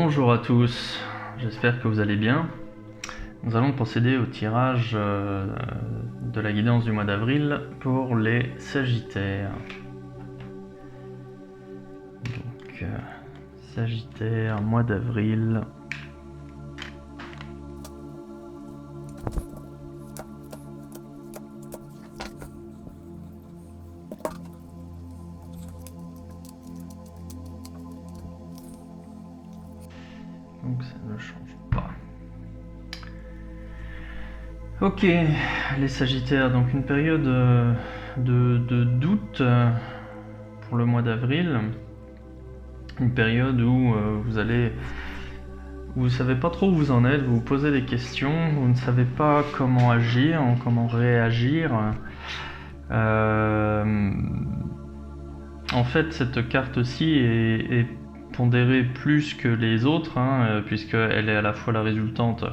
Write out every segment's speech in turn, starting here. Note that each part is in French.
Bonjour à tous, j'espère que vous allez bien. Nous allons procéder au tirage de la guidance du mois d'avril pour les Sagittaires. Donc, Sagittaire, mois d'avril. Donc ça ne change pas. Ok, les Sagittaires, donc une période de doute pour le mois d'avril. Une période où vous savez pas trop où vous en êtes, vous vous posez des questions, vous ne savez pas comment agir, comment réagir. En fait, cette carte-ci est pondérée plus que les autres, puisqu'elle est à la fois la résultante,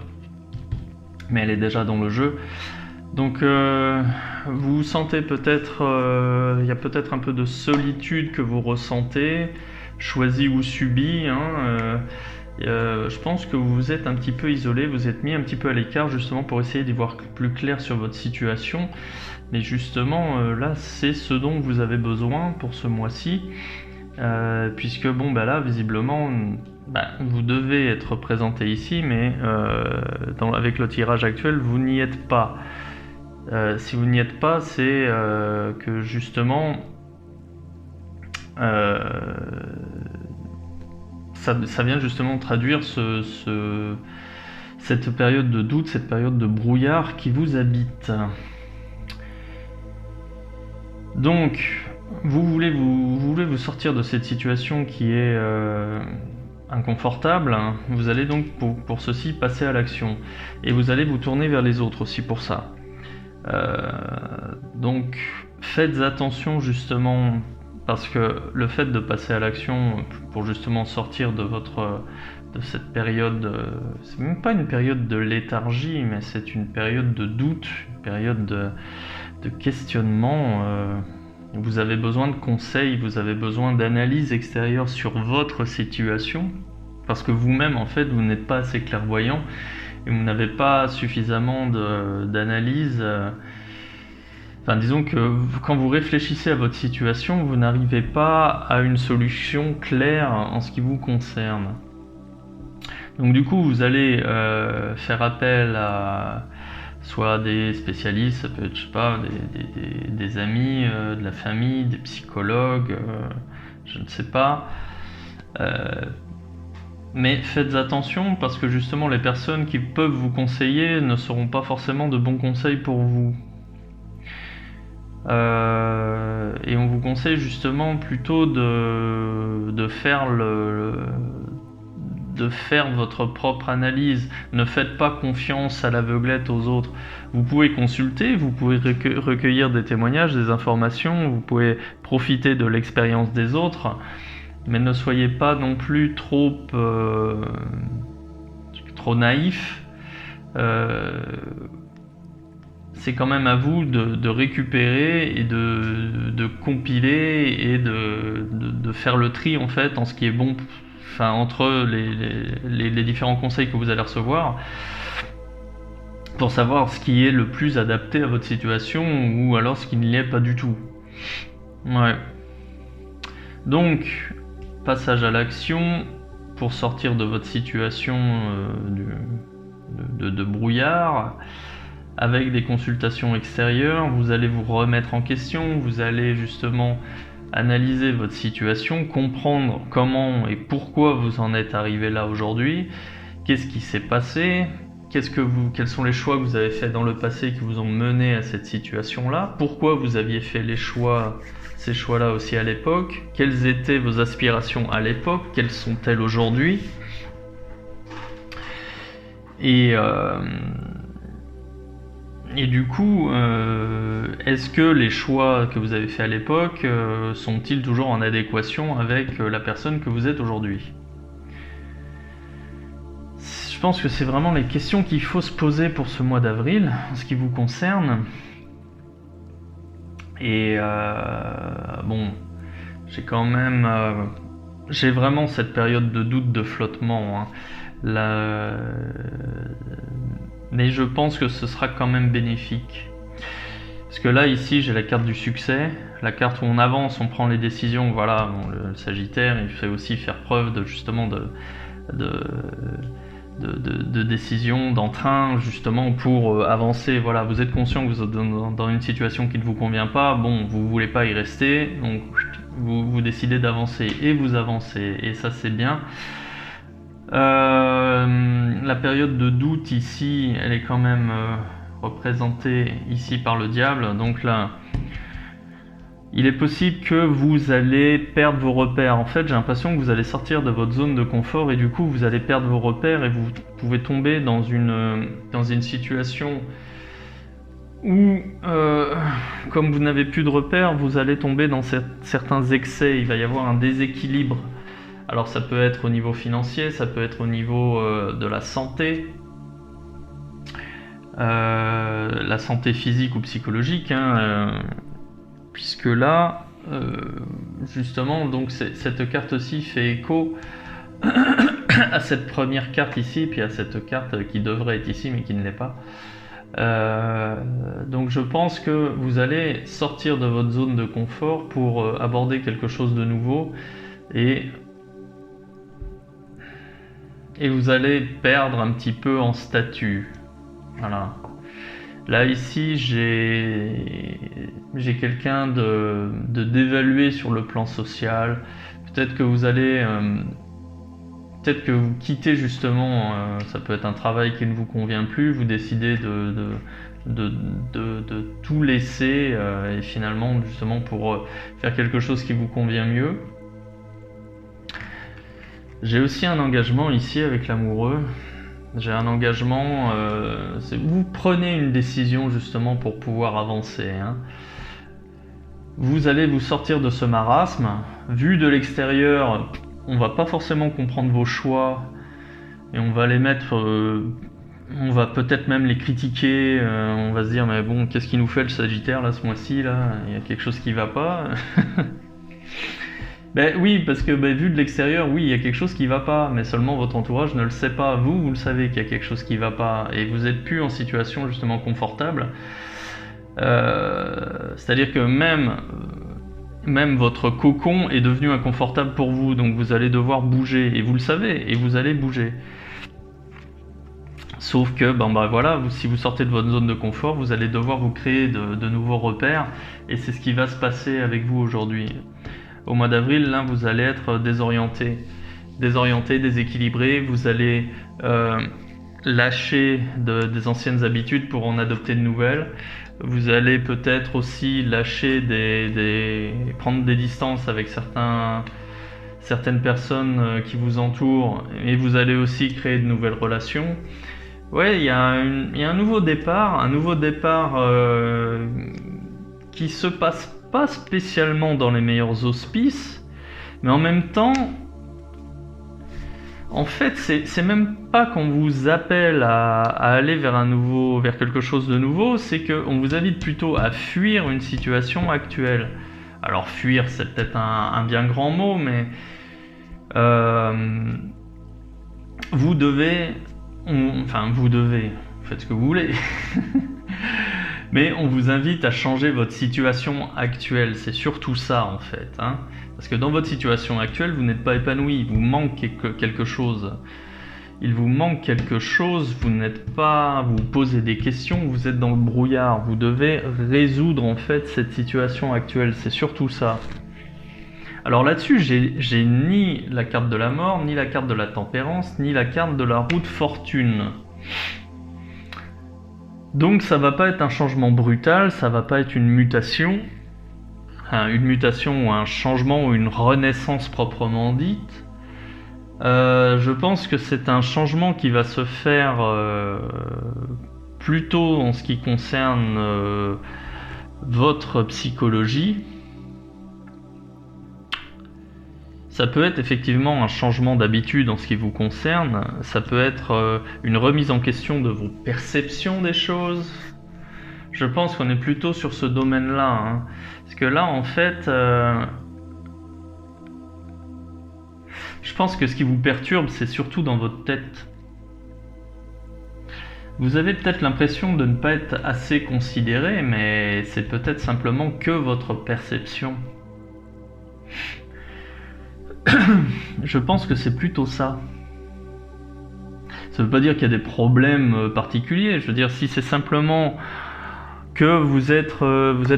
mais elle est déjà dans le jeu. Donc vous sentez peut-être, il y a peut-être un peu de solitude que vous ressentez, choisi ou subi. Je pense que vous vous êtes un petit peu isolé, vous êtes mis un petit peu à l'écart justement pour essayer d'y voir plus clair sur votre situation. Mais justement, là, c'est ce dont vous avez besoin pour ce mois-ci. Puisque bon, là, visiblement, vous devez être représenté ici, mais avec le tirage actuel, vous n'y êtes pas. Si vous n'y êtes pas, c'est que justement, ça vient justement traduire cette période de doute, cette période de brouillard qui vous habite. Donc, vous voulez vous sortir de cette situation qui est inconfortable. Vous allez donc pour ceci passer à l'action. Et vous allez vous tourner vers les autres aussi pour ça. Donc, faites attention justement, parce que le fait de passer à l'action pour justement sortir de cette période, c'est même pas une période de léthargie, mais c'est une période de doute, une période de questionnement. Vous avez besoin de conseils, vous avez besoin d'analyse extérieure sur votre situation, parce que vous-même, en fait, vous n'êtes pas assez clairvoyant et vous n'avez pas suffisamment d'analyse. Disons que quand vous réfléchissez à votre situation, vous n'arrivez pas à une solution claire en ce qui vous concerne. Donc du coup, vous allez faire appel à soit des spécialistes, ça peut être, je sais pas, des amis, de la famille, des psychologues, je ne sais pas. Mais faites attention, parce que justement les personnes qui peuvent vous conseiller ne seront pas forcément de bons conseils pour vous. Et on vous conseille justement plutôt de faire votre propre analyse. Ne faites pas confiance à l'aveuglette aux autres. Vous pouvez consulter, vous pouvez recueillir des témoignages, des informations, vous pouvez profiter de l'expérience des autres, mais ne soyez pas non plus trop naïf. C'est quand même à vous de récupérer et de compiler et de faire le tri en fait en ce qui est bon, entre les différents conseils que vous allez recevoir, pour savoir ce qui est le plus adapté à votre situation ou alors ce qui ne l'est pas du tout. Ouais. Donc, passage à l'action pour sortir de votre situation de brouillard. Avec des consultations extérieures, vous allez vous remettre en question, vous allez justement analyser votre situation, comprendre comment et pourquoi vous en êtes arrivé là aujourd'hui, qu'est-ce qui s'est passé, quels sont les choix que vous avez faits dans le passé qui vous ont mené à cette situation-là, pourquoi vous aviez fait ces choix-là aussi à l'époque, quelles étaient vos aspirations à l'époque, quelles sont-elles aujourd'hui, et du coup, est-ce que les choix que vous avez faits à l'époque sont-ils toujours en adéquation avec la personne que vous êtes aujourd'hui ? Je pense que c'est vraiment les questions qu'il faut se poser pour ce mois d'avril, en ce qui vous concerne. Et bon, j'ai quand même j'ai vraiment cette période de doute, de flottement, hein. Mais je pense que ce sera quand même bénéfique. Parce que là, ici, j'ai la carte du succès, la carte où on avance, on prend les décisions. Voilà, bon, le Sagittaire, il fait aussi faire preuve de justement de décision, d'entrain, justement pour avancer. Voilà, vous êtes conscient que vous êtes dans une situation qui ne vous convient pas. Bon, vous voulez pas y rester, donc vous décidez d'avancer et vous avancez. Et ça, c'est bien. La période de doute ici, elle est quand même représentée ici par le diable. Donc là, il est possible que vous allez perdre vos repères. En fait, j'ai l'impression que vous allez sortir de votre zone de confort et du coup, vous allez perdre vos repères et vous pouvez tomber dans une situation où, comme vous n'avez plus de repères, vous allez tomber dans certains excès. Il va y avoir un déséquilibre. Alors ça peut être au niveau financier, ça peut être au niveau de la santé physique ou psychologique, hein, puisque là, justement, donc cette carte-ci fait écho à cette première carte ici, puis à cette carte qui devrait être ici mais qui ne l'est pas. Donc je pense que vous allez sortir de votre zone de confort pour aborder quelque chose de nouveau et vous allez perdre un petit peu en statut. Voilà. Là ici j'ai quelqu'un d'évalué sur le plan social. Peut-être que vous allez peut-être que vous quittez justement, ça peut être un travail qui ne vous convient plus, vous décidez de tout laisser et finalement justement pour faire quelque chose qui vous convient mieux. J'ai aussi un engagement ici avec l'amoureux. J'ai un engagement, vous prenez une décision justement pour pouvoir avancer, hein. Vous allez vous sortir de ce marasme. Vu de l'extérieur, on va pas forcément comprendre vos choix et on va les mettre, on va peut-être même les critiquer. On va se dire mais bon, qu'est-ce qu'il nous fait le Sagittaire là ce mois-ci là? Il y a quelque chose qui va pas. Ben oui, parce que vu de l'extérieur, oui, il y a quelque chose qui va pas, mais seulement votre entourage ne le sait pas. Vous le savez qu'il y a quelque chose qui va pas, et vous êtes plus en situation justement confortable. C'est-à-dire que même votre cocon est devenu inconfortable pour vous, donc vous allez devoir bouger, et vous le savez, et vous allez bouger. Sauf que, voilà, si vous sortez de votre zone de confort, vous allez devoir vous créer de nouveaux repères, et c'est ce qui va se passer avec vous aujourd'hui. Au mois d'avril, là, vous allez être désorienté, déséquilibré, vous allez lâcher des anciennes habitudes pour en adopter de nouvelles. Vous allez peut-être aussi lâcher prendre des distances avec certaines personnes qui vous entourent, et vous allez aussi créer de nouvelles relations. Ouais, il y a un nouveau départ, qui se passe pas spécialement dans les meilleurs auspices, mais en même temps, en fait, c'est même pas qu'on vous appelle à aller vers quelque chose de nouveau, c'est qu'on vous invite plutôt à fuir une situation actuelle. Alors fuir, c'est peut-être un bien grand mot, mais vous devez, faites ce que vous voulez. Mais on vous invite à changer votre situation actuelle, c'est surtout ça en fait, hein. Parce que dans votre situation actuelle, vous n'êtes pas épanoui, il vous manque quelque chose. Il vous manque quelque chose, vous vous posez des questions, vous êtes dans le brouillard, vous devez résoudre en fait cette situation actuelle, c'est surtout ça. Alors là-dessus, j'ai ni la carte de la mort, ni la carte de la tempérance, ni la carte de la roue de fortune. Donc ça va pas être un changement brutal, ça va pas être une mutation ou un changement ou une renaissance proprement dite. Je pense que c'est un changement qui va se faire plutôt en ce qui concerne votre psychologie. Ça peut être effectivement un changement d'habitude en ce qui vous concerne, ça peut être une remise en question de vos perceptions des choses. Je pense qu'on est plutôt sur ce domaine-là, hein. Parce que là, en fait, Je pense que ce qui vous perturbe, c'est surtout dans votre tête. Vous avez peut-être l'impression de ne pas être assez considéré, mais c'est peut-être simplement que votre perception. Je pense que c'est plutôt ça. Ça veut pas dire qu'il y a des problèmes particuliers. Je veux dire, si c'est simplement que vous êtes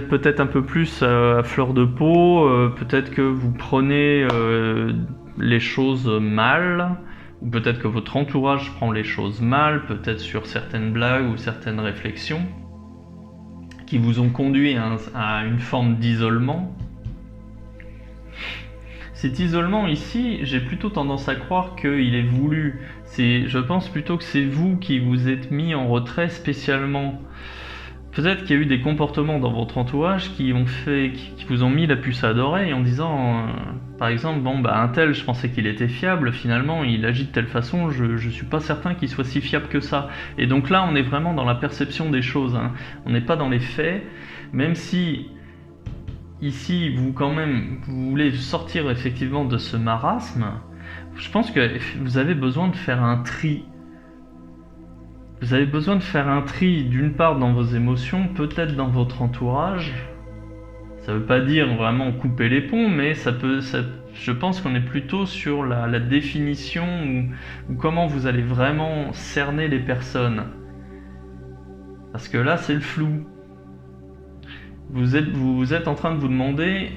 peut-être un peu plus à fleur de peau, peut-être que vous prenez les choses mal, ou peut-être que votre entourage prend les choses mal, peut-être sur certaines blagues ou certaines réflexions qui vous ont conduit à une forme d'isolement. Cet isolement ici, j'ai plutôt tendance à croire qu'il est voulu. Je pense plutôt que c'est vous qui vous êtes mis en retrait spécialement. Peut-être qu'il y a eu des comportements dans votre entourage qui vous ont mis la puce à l'oreille en disant, par exemple, bon bah un tel, je pensais qu'il était fiable, finalement il agit de telle façon, je suis pas certain qu'il soit si fiable que ça. Et donc là, on est vraiment dans la perception des choses, hein. On n'est pas dans les faits, même si ici vous voulez sortir effectivement de ce marasme. Je pense que vous avez besoin de faire un tri. Vous avez besoin de faire un tri, d'une part dans vos émotions, peut-être dans votre entourage. Ça veut pas dire vraiment couper les ponts, mais je pense qu'on est plutôt sur la définition ou comment vous allez vraiment cerner les personnes. Parce que là, c'est le flou. Vous êtes en train de vous demander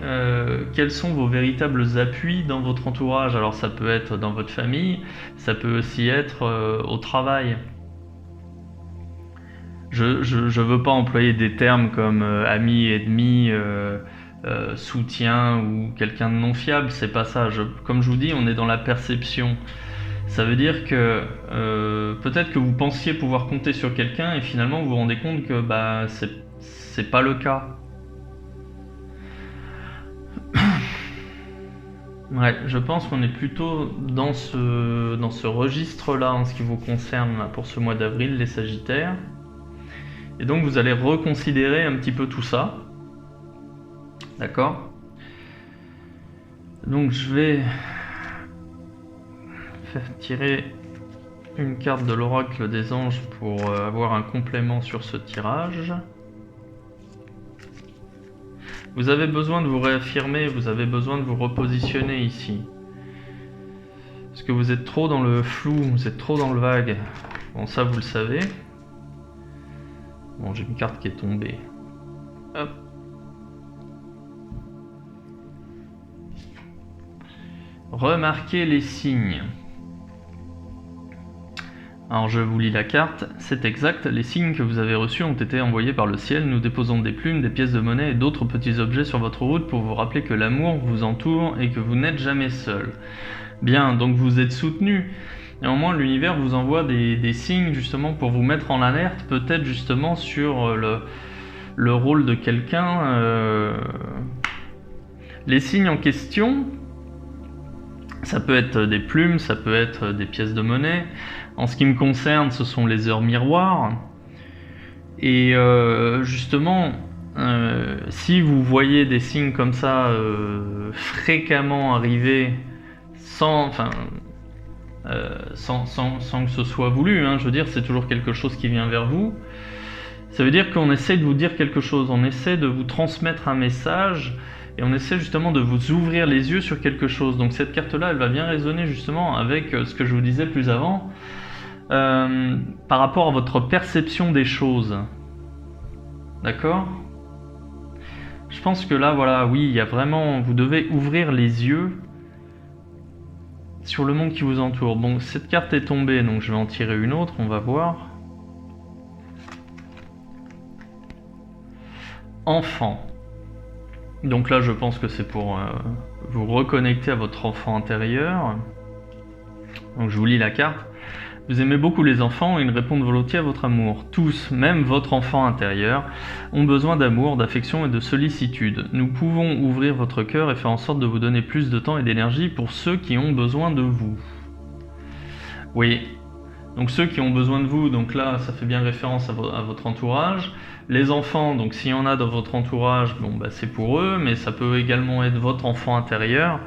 quels sont vos véritables appuis dans votre entourage. Alors ça peut être dans votre famille, ça peut aussi être au travail. Je veux pas employer des termes comme ami, ennemi, soutien ou quelqu'un de non fiable, c'est pas ça. Comme je vous dis, on est dans la perception. Ça veut dire que peut-être que vous pensiez pouvoir compter sur quelqu'un et finalement vous vous rendez compte que c'est pas le cas. Ouais, je pense qu'on est plutôt dans ce registre-là en ce qui vous concerne là, pour ce mois d'avril, les Sagittaires. Et donc vous allez reconsidérer un petit peu tout ça. D'accord ? Donc je vais faire tirer une carte de l'oracle des anges pour avoir un complément sur ce tirage. Vous avez besoin de vous réaffirmer, vous avez besoin de vous repositionner ici. Parce que vous êtes trop dans le flou, vous êtes trop dans le vague. Bon, ça vous le savez. Bon, j'ai une carte qui est tombée. Hop. Remarquez les signes. Alors je vous lis la carte, c'est exact, les signes que vous avez reçus ont été envoyés par le ciel, nous déposons des plumes, des pièces de monnaie et d'autres petits objets sur votre route pour vous rappeler que l'amour vous entoure et que vous n'êtes jamais seul. Bien, donc vous êtes soutenu. Néanmoins, l'univers vous envoie des signes justement pour vous mettre en alerte, peut-être justement sur le rôle de quelqu'un. Les signes en question, ça peut être des plumes, ça peut être des pièces de monnaie. En ce qui me concerne, ce sont les heures miroirs. Et justement, si vous voyez des signes comme ça fréquemment arriver sans que ce soit voulu, hein, je veux dire, c'est toujours quelque chose qui vient vers vous. Ça veut dire qu'on essaie de vous dire quelque chose, on essaie de vous transmettre un message et on essaie justement de vous ouvrir les yeux sur quelque chose. Donc cette carte-là, elle va bien résonner justement avec ce que je vous disais plus avant, par rapport à votre perception des choses. D'accord ? Je pense que là, voilà, oui, il y a vraiment, vous devez ouvrir les yeux sur le monde qui vous entoure. Bon, cette carte est tombée, donc je vais en tirer une autre, on va voir. Enfant. Donc là, je pense que c'est pour vous reconnecter à votre enfant intérieur. Donc je vous lis la carte. Vous aimez beaucoup les enfants et ils répondent volontiers à votre amour. Tous, même votre enfant intérieur, ont besoin d'amour, d'affection et de sollicitude. Nous pouvons ouvrir votre cœur et faire en sorte de vous donner plus de temps et d'énergie pour ceux qui ont besoin de vous. Oui, donc ceux qui ont besoin de vous, donc là ça fait bien référence à votre entourage. Les enfants, donc s'il y en a dans votre entourage, bon bah c'est pour eux, mais ça peut également être votre enfant intérieur.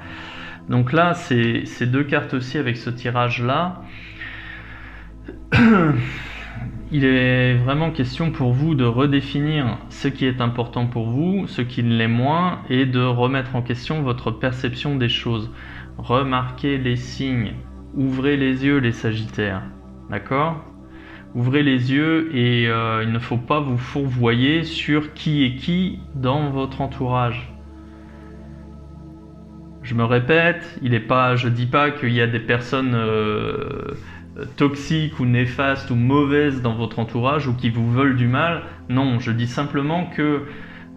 Donc là, ces deux cartes-ci avec ce tirage-là, il est vraiment question pour vous de redéfinir ce qui est important pour vous, ce qui ne l'est moins, et de remettre en question votre perception des choses. Remarquez les signes, ouvrez les yeux les Sagittaires, d'accord ? Ouvrez les yeux et il ne faut pas vous fourvoyer sur qui est qui dans votre entourage. Je me répète, je dis pas qu'il y a des personnes toxiques ou néfastes ou mauvaises dans votre entourage ou qui vous veulent du mal. Non, je dis simplement que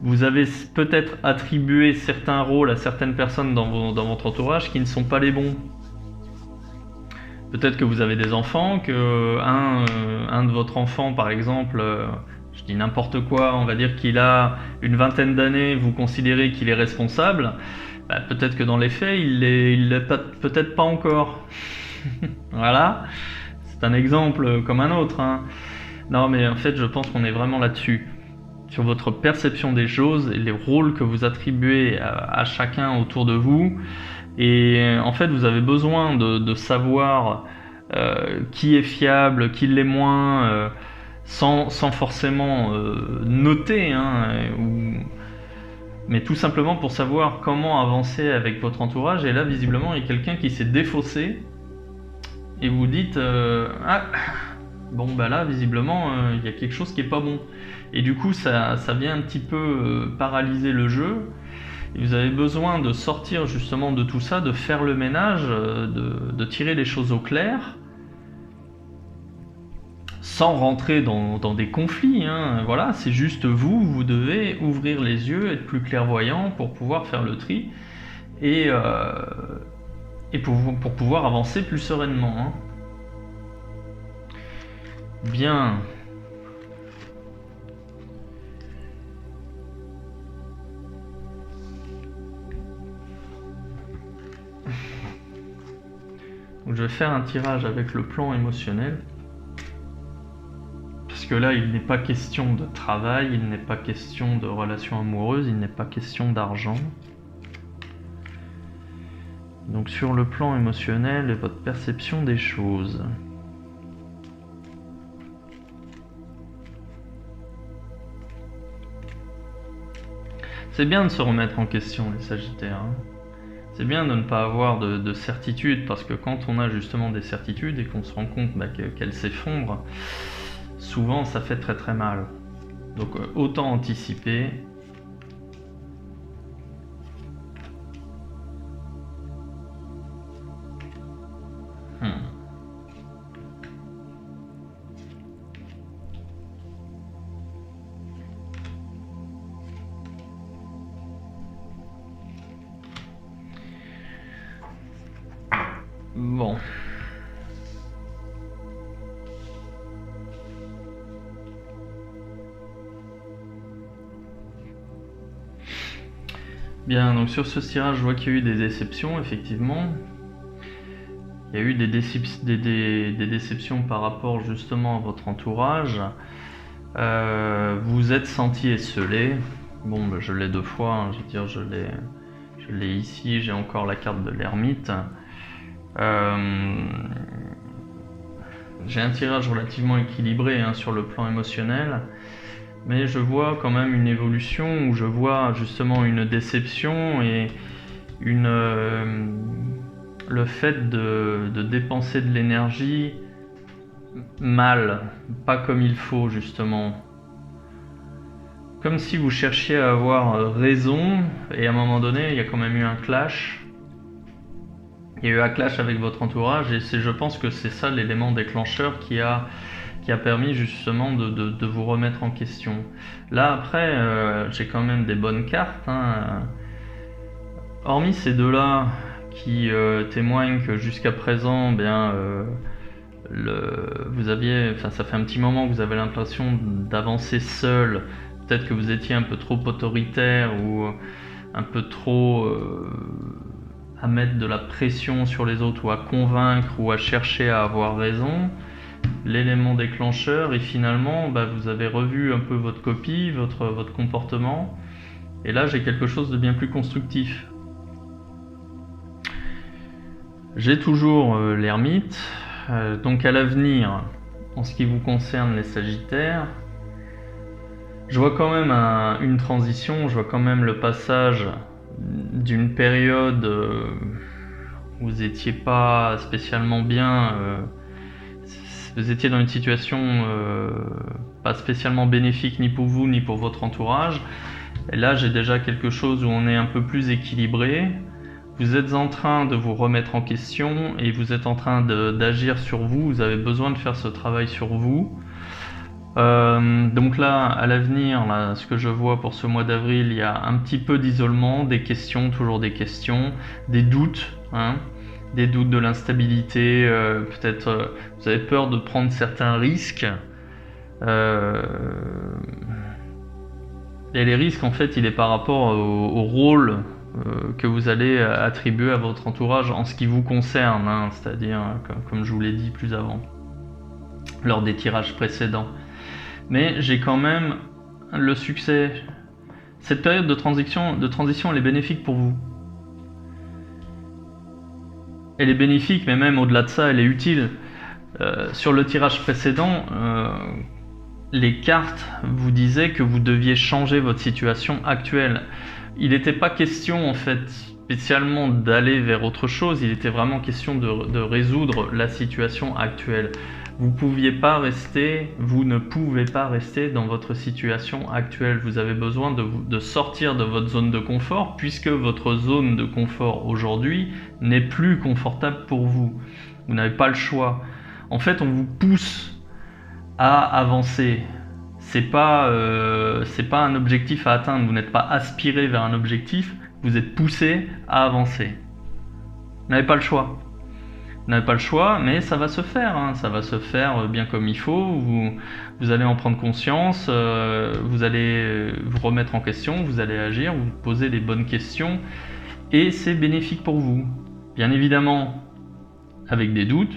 vous avez peut-être attribué certains rôles à certaines personnes dans votre entourage qui ne sont pas les bons. Peut-être que vous avez des enfants, que un de votre enfant par exemple, je dis n'importe quoi, on va dire qu'il a une vingtaine d'années, vous considérez qu'il est responsable, peut-être que dans les faits, il l'est peut-être pas encore. Voilà, c'est un exemple comme un autre, hein. Non mais en fait je pense qu'on est vraiment là-dessus, sur votre perception des choses et les rôles que vous attribuez à chacun autour de vous. Et en fait vous avez besoin de savoir qui est fiable, qui l'est moins, sans forcément noter, hein, mais tout simplement pour savoir comment avancer avec votre entourage. Et là visiblement il y a quelqu'un qui s'est défaussé et vous dites bon bah là visiblement il y a quelque chose qui est pas bon, et du coup ça vient un petit peu paralyser le jeu. Et vous avez besoin de sortir justement de tout ça, de faire le ménage, de tirer les choses au clair, sans rentrer dans des conflits, hein. Voilà, c'est juste vous devez ouvrir les yeux, être plus clairvoyant pour pouvoir faire le tri et pour pouvoir avancer plus sereinement, hein. Bien. Donc je vais faire un tirage avec le plan émotionnel. Parce que là, il n'est pas question de travail, il n'est pas question de relations amoureuses, il n'est pas question d'argent. Donc sur le plan émotionnel et votre perception des choses. C'est bien de se remettre en question, les Sagittaires, hein. C'est bien de ne pas avoir de certitude, parce que quand on a justement des certitudes et qu'on se rend compte qu'elles s'effondrent, souvent ça fait très très mal. Donc autant anticiper. Bon. Bien, donc sur ce tirage, je vois qu'il y a eu des déceptions, effectivement. Il y a eu des déceptions par rapport justement à votre entourage. Vous êtes senti esseulé. Bon, bah, je l'ai deux fois, hein, je veux dire, je l'ai ici, j'ai encore la carte de l'ermite. J'ai un tirage relativement équilibré, hein, sur le plan émotionnel, mais je vois quand même une évolution où je vois justement une déception et le fait de dépenser de l'énergie mal, pas comme il faut justement. Comme si vous cherchiez à avoir raison, et à un moment donné il y a quand même eu un clash. Il y a eu un clash avec votre entourage, et je pense que c'est ça l'élément déclencheur qui a permis justement de vous remettre en question. Là après, j'ai quand même des bonnes cartes, hein. Hormis ces deux-là qui témoignent que jusqu'à présent, ça fait un petit moment que vous avez l'impression d'avancer seul. Peut-être que vous étiez un peu trop autoritaire ou un peu trop à mettre de la pression sur les autres, ou à convaincre, ou à chercher à avoir raison. L'élément déclencheur, et finalement vous avez revu un peu votre copie, votre comportement, et là j'ai quelque chose de bien plus constructif. J'ai toujours l'ermite. Donc à l'avenir, en ce qui vous concerne les Sagittaires, je vois quand même une transition, je vois quand même le passage d'une période où vous n'étiez pas spécialement bien, vous étiez dans une situation pas spécialement bénéfique ni pour vous ni pour votre entourage. Et là j'ai déjà quelque chose où on est un peu plus équilibré. Vous êtes en train de vous remettre en question et vous êtes en train d'agir sur vous. Vous avez besoin de faire ce travail sur vous. Donc là, à l'avenir, ce que je vois pour ce mois d'avril, il y a un petit peu d'isolement, des questions, toujours des questions, des doutes, des doutes de l'instabilité, peut-être vous avez peur de prendre certains risques. Et les risques, en fait, il est par rapport au rôle que vous allez attribuer à votre entourage en ce qui vous concerne, c'est-à-dire, comme je vous l'ai dit plus avant, lors des tirages précédents. Mais j'ai quand même le succès. Cette période de transition, elle est bénéfique pour vous. Elle est bénéfique, mais même au-delà de ça, elle est utile. Sur le tirage précédent, les cartes vous disaient que vous deviez changer votre situation actuelle. Il n'était pas question, en fait, spécialement d'aller vers autre chose, il était vraiment question de résoudre la situation actuelle. Vous ne pouvez pas rester dans votre situation actuelle. Vous avez besoin de sortir de votre zone de confort, puisque votre zone de confort aujourd'hui n'est plus confortable pour vous. Vous n'avez pas le choix. En fait, on vous pousse à avancer. C'est pas un objectif à atteindre. Vous n'êtes pas aspiré vers un objectif. Vous êtes poussé à avancer. Vous n'avez pas le choix. Vous n'avez pas le choix, mais ça va se faire. Ça va se faire bien comme il faut. Vous allez en prendre conscience. Vous allez vous remettre en question. Vous allez agir. Vous posez les bonnes questions. Et c'est bénéfique pour vous. Bien évidemment, avec des doutes.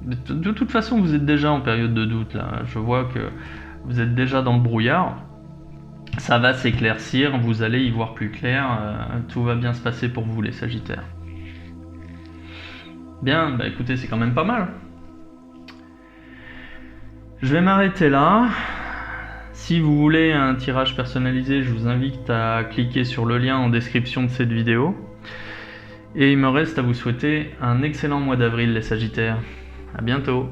De toute façon, vous êtes déjà en période de doute là. Je vois que vous êtes déjà dans le brouillard. Ça va s'éclaircir, vous allez y voir plus clair. Tout va bien se passer pour vous les Sagittaires. Bien, écoutez, c'est quand même pas mal. Je vais m'arrêter là. Si vous voulez un tirage personnalisé, je vous invite à cliquer sur le lien en description de cette vidéo. Et il me reste à vous souhaiter un excellent mois d'avril les Sagittaires. À bientôt.